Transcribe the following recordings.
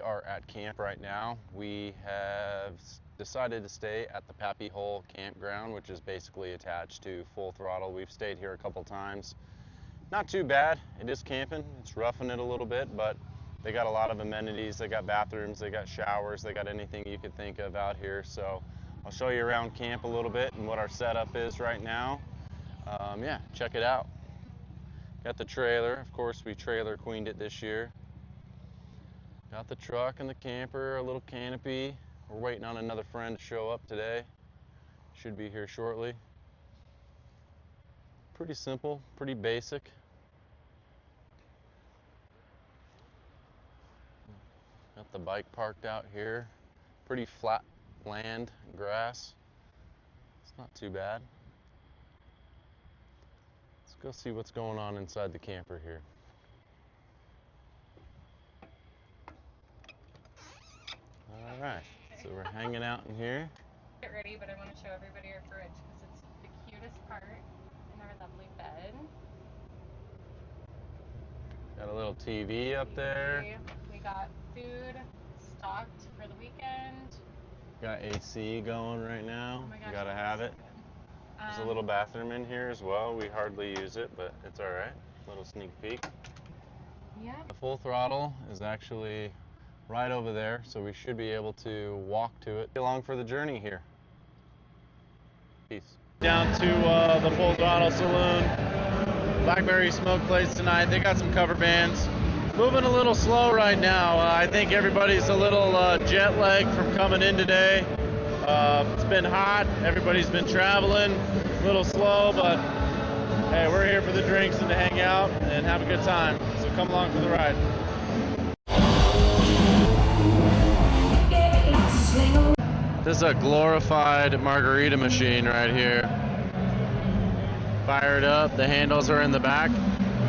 are at camp right now. We have decided to stay at the Pappy Hole campground, which is basically attached to Full Throttle. We've stayed here a couple times. Not too bad. It is camping. It's roughing it a little bit, but they got a lot of amenities. They got bathrooms, they got showers, they got anything you could think of out here. So I'll show you around camp a little bit and what our setup is right now. Yeah, check it out. Got the trailer. Of course, we trailer queened it this year. Got the truck and the camper, a little canopy. We're waiting on another friend to show up today. Should be here shortly. Pretty simple, pretty basic. Got the bike parked out here. Pretty flat land, grass. It's not too bad. Let's go see what's going on inside the camper here. All right, so we're hanging out in here. Get ready, but I want to show everybody our fridge because it's the cutest part in our lovely bed. Got a little TV up there. We got food stocked for the weekend. Got AC going right now. Oh my gosh, you gotta have it. So There's a little bathroom in here as well. We hardly use it, but it's all right. Little sneak peek. Yeah. The Full Throttle is actually right over there, so we should be able to walk to it. Along for the journey here. Peace. Down to the Full Throttle Saloon. Blackberry Smoke plays tonight. They got some cover bands. Moving a little slow right now. I think everybody's a little jet lagged from coming in today. It's been hot. Everybody's been traveling. A little slow, but hey, we're here for the drinks and to hang out and have a good time. So come along for the ride. This is a glorified margarita machine right here. Fired up, the handles are in the back.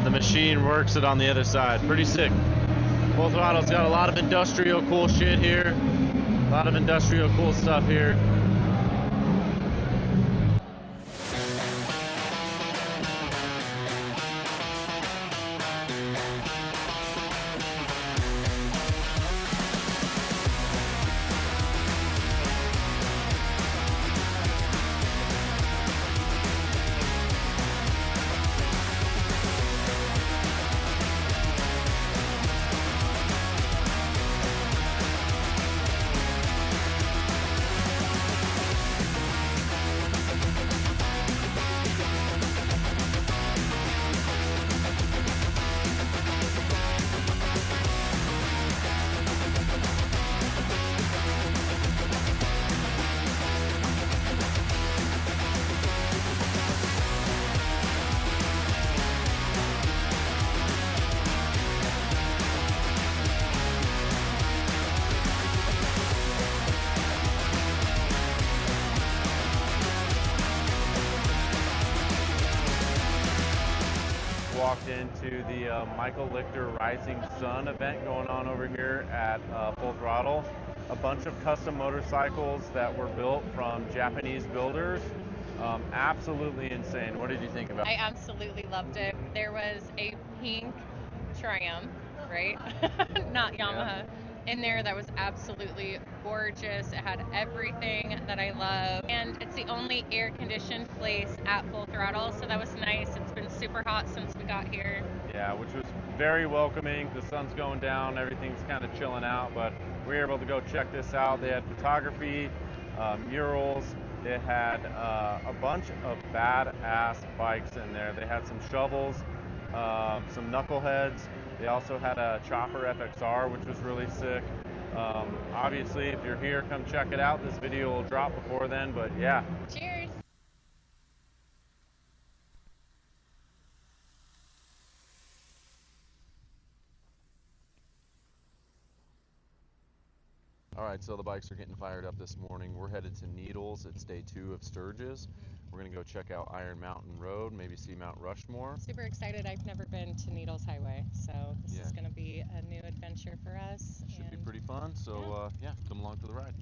The machine works it on the other side. Pretty sick. Full Throttle's got a lot of industrial cool shit here. A lot of industrial cool stuff here. Walked into the Michael Lichter Rising Sun event going on over here at Full Throttle. A bunch of custom motorcycles that were built from Japanese builders. Absolutely insane. What did you think about it? I absolutely loved it. There was a pink Triumph, right? Not Yamaha. Yeah. In there that was absolutely gorgeous. It had everything that I love. And it's the only air-conditioned place at Full Throttle, so that was nice. It's been super hot since we got here. Yeah, which was very welcoming. The sun's going down, everything's kind of chilling out, but we were able to go check this out. They had photography, murals. They had a bunch of badass bikes in there. They had some shovels, some knuckleheads. They also had a Chopper FXR, which was really sick. Obviously, if you're here, come check it out. This video will drop before then, but yeah. Cheers! All right, so the bikes are getting fired up this morning. We're headed to Needles. It's day 2 of Sturgis. We're gonna go check out Iron Mountain Road, maybe see Mount Rushmore. Super excited. I've never been to Needles Highway, so this is gonna be a new adventure for us. Should be pretty fun, so yeah, come along for the ride.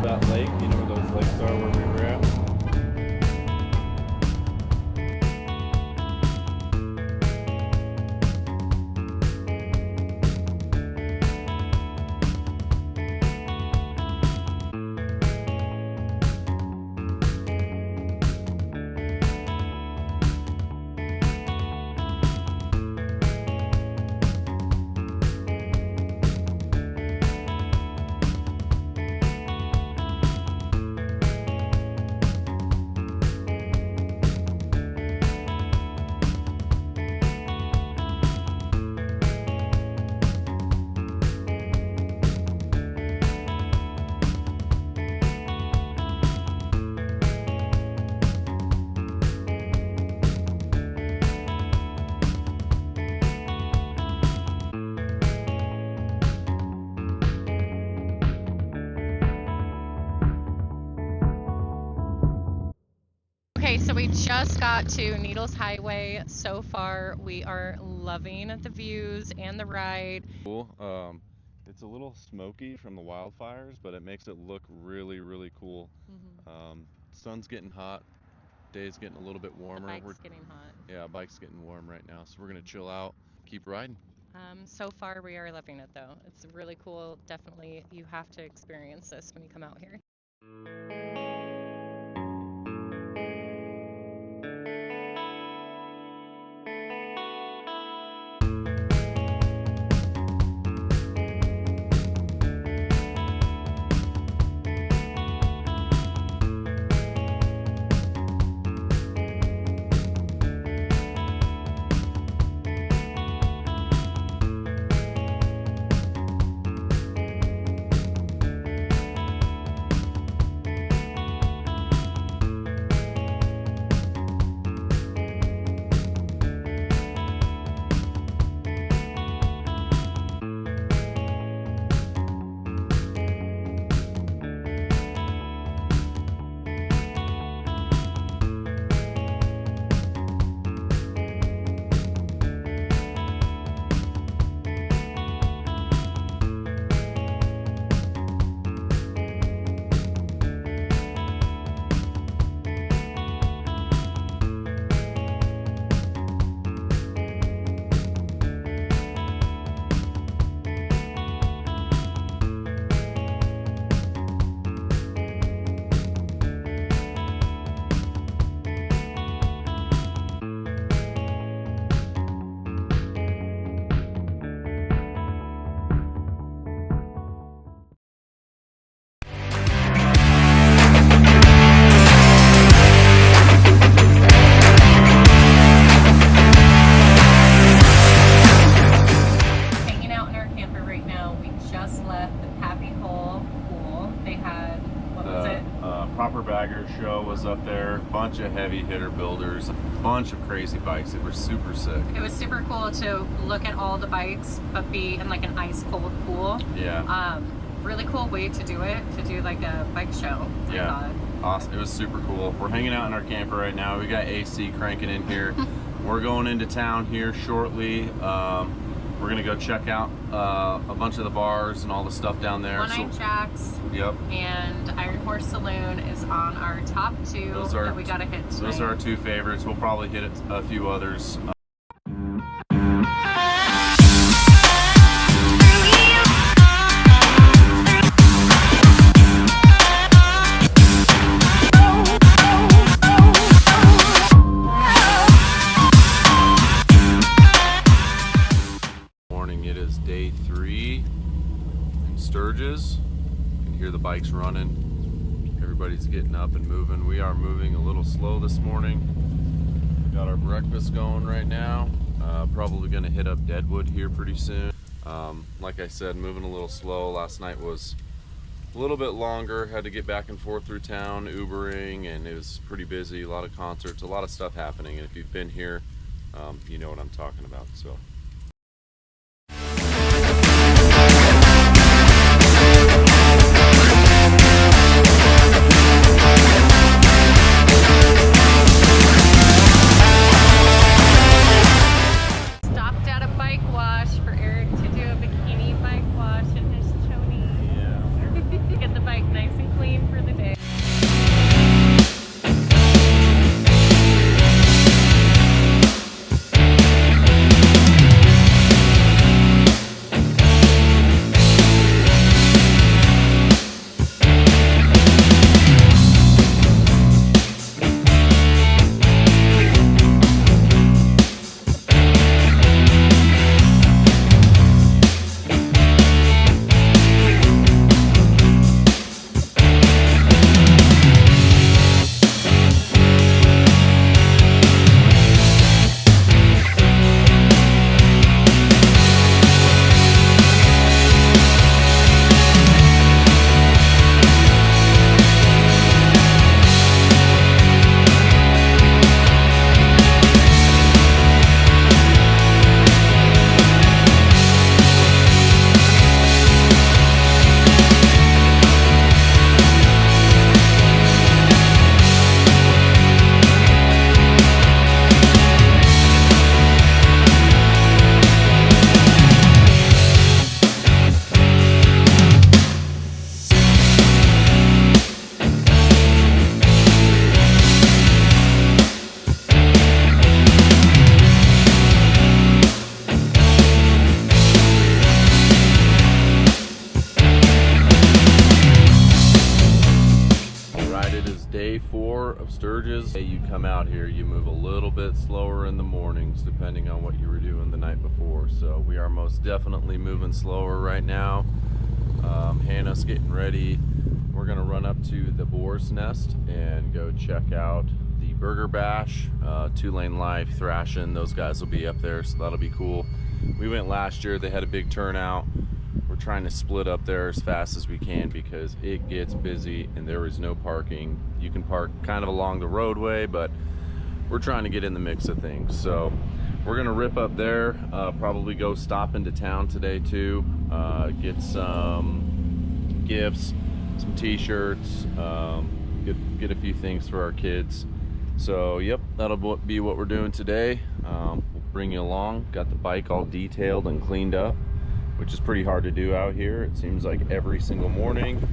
that lake. You know where those lakes are where we were at? Okay, so we just got to Needles Highway. So far, we are loving the views and the ride. Cool. It's a little smoky from the wildfires, but it makes it look really, really cool. Sun's getting hot. Day's getting a little bit warmer. The bike's getting hot. Yeah, bike's getting warm right now, so we're gonna chill out, keep riding. So far, we are loving it though. It's really cool. Definitely, you have to experience this when you come out here. Show was up there, bunch of heavy hitter builders, bunch of crazy bikes. They were super sick. It was super cool to look at all the bikes, but be in like an ice cold pool. Yeah. Really cool way to do it, to do like a bike show. Yeah. Awesome. It was super cool. We're hanging out in our camper right now. We got AC cranking in here. We're going into town here shortly. We're gonna go check out a bunch of the bars and all the stuff down there. One-Eyed Jack's. Yep. And Iron Horse Saloon is on our top two that we gotta hit tonight. Those are our two favorites. We'll probably hit a few others. It is day 3 in Sturgis. You can hear the bikes running. Everybody's getting up and moving. We are moving a little slow this morning. Got our breakfast going right now. Probably gonna hit up Deadwood here pretty soon. Like I said, moving a little slow. Last night was a little bit longer. Had to get back and forth through town, Ubering, and it was pretty busy. A lot of concerts, a lot of stuff happening. And if you've been here, you know what I'm talking about. So. Get the bike nice and clean day 4 of Sturgis. Hey, you come out here, you move a little bit slower in the mornings depending on what you were doing the night before. So we are most definitely moving slower right now. Hannah's getting ready. We're gonna run up to the Boar's Nest and go check out the Burger Bash, 2 Lane Life, Thrashing. Those guys will be up there, so that'll be cool. We went last year, they had a big turnout. We're trying to split up there as fast as we can because it gets busy and there is no parking. You can park kind of along the roadway, but we're trying to get in the mix of things. So we're gonna rip up there, probably go stop into town today too, get some gifts, some t-shirts, get a few things for our kids. So yep, that'll be what we're doing today. We'll bring you along. Got the bike all detailed and cleaned up, which is pretty hard to do out here. It seems like every single morning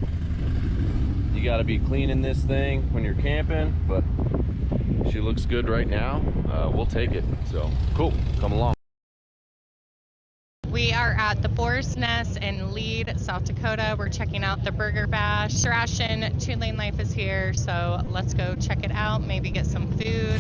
you got to be cleaning this thing when you're camping, but she looks good right now. We'll take it. So cool, come along. We are at the Boar's Nest in Lead, South Dakota. We're checking out the Burger Bash. Thrashing 2 Lane Life is here, so let's go check it out, maybe get some food.